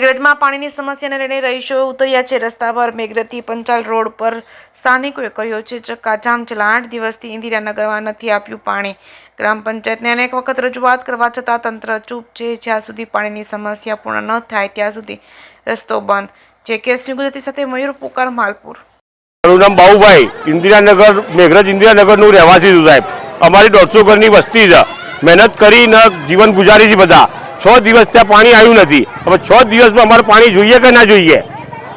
મેઘરજમાં પાણીની સમસ્યાને લઈને રહીશો ઉતર્યા છે રસ્તા પર। મેઘરજથી પંચાલ રોડ પર સ્થાનિકોએ કર્યો છે ચક્કાજામ। છેલ્લા 8 દિવસથી ઇન્દિરાનગરમાં નથી આપ્યું પાણી। ગ્રામ પંચાયતને અનેક વખત રજૂઆત કરવા છતાં તંત્ર ચૂપ છે। જ્યાં સુધી પાણીની સમસ્યા પૂર્ણ ન થાય ત્યાં સુધી રસ્તો બંધ। જે કે ગુજરાતી સાથે મયુર પુકાર માલપુર। મારું નામ બાબુભાઈ, ઇન્દિરાનગર મેઘરજ ઇન્દિરાનગરનું રહેવાસી છું સાહેબ। અમારી 150 ઘરની વસ્તી છે। મહેનત કરીને જીવન ગુજારી છે બધા। 6 દિવસ ત્યાં પાણી આવ્યું નથી। હવે 6 દિવસમાં અમારે પાણી જોઈએ કે ના જોઈએ?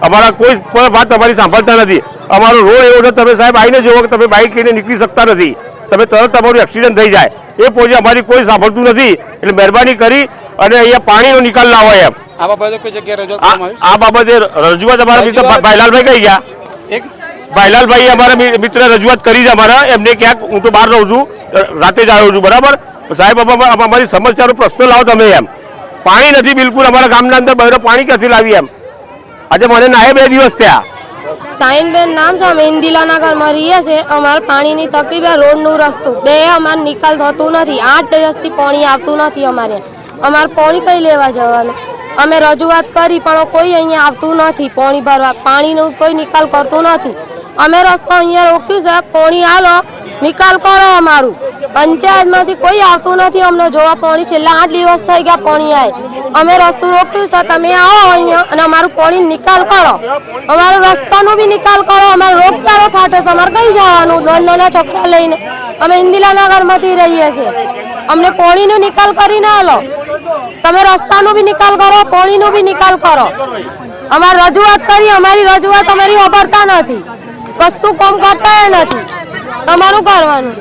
અમારા કોઈ વાત અમારી સાંભળતા નથી। અમારો રોડ એવો છે, તમે સાહેબ આવીને જુઓ કે તમે બાઇક લઈને નીકળી શકતા નથી। તમે તરત તમારું એક્સિડન્ટ થઈ જાય એ પહોંચે અમારી કોઈ સાંભળતું નથી। એટલે મહેરબાની કરી અને અહીંયા પાણીનો નિકાલ લાવો એમ। આ બાબતે કોઈ જગ્યાએ રજૂઆત કરવામાં આવી? આ બાબતે રજૂઆત અમારા મિત્ર ભાઈલાલભાઈ કઈ ગયા? ભાઈલાલભાઈ અમારા મિત્ર રજૂઆત કરી છે અમારા। એમને ક્યાંક હું તો બહાર રહું છું, રાતે જ આવ્યો છું, બરાબર સાહેબ? અમારી સમસ્યાનો પ્રશ્ન લાવો તમે એમ। પાણી નથી બિલકુલ અમારા ગામના અંદર। બહાર પાણી ક્યાંથી લાવી એમ? આજે મને નાયે 2 દિવસ થયા। સાઈનબેન નામ છે, અમે ઇન્દિરાનગરમાં રહીએ છીએ। અમારે પાણીની તકલીફ, રોડનું રસ્તું બે અમારે નિકાલ થતું નથી। 8 દિવસથી પાણી આવતું નથી અમારે પાણી કઈ લેવા જવાનું? અમે રજૂઆત કરી પણ કોઈ અહીંયા આવતું નથી પાણી ભરવા। પાણીનું કોઈ નિકાલ કરતું નથી। અમે રસ્તો અહીંયા રોક્યું છે, પાણી હાલો નિકાલ કરો અમારું। પંચાયતમાંથી કોઈ આવતું નથી અમને જોવા પાણી। છેલ્લા 8 દિવસ થઈ ગયા પાણી આવે। અમે રસ્તું રોક્યું છે, તમે આવો અહીંયા અને અમારું પાણી નિકાલ કરો। અમારો રસ્તાનો બી નિકાલ કરો। અમારો રોગચાળો ફાટે છે, અમારે કઈ જવાનું? નાના છોકરા લઈને અમે ઇન્દિરાનગરમાંથી રહીએ છીએ। અમને પાણીનો નિકાલ કરીને આલો। તમે રસ્તાનો બી નિકાલ કરો, પાણીનો બી નિકાલ કરો। અમારે રજૂઆત કરી, અમારી રજૂઆત અમારી સાંભળતા નથી, કશું કામ કરતા નથી। તમારું કરવાનું।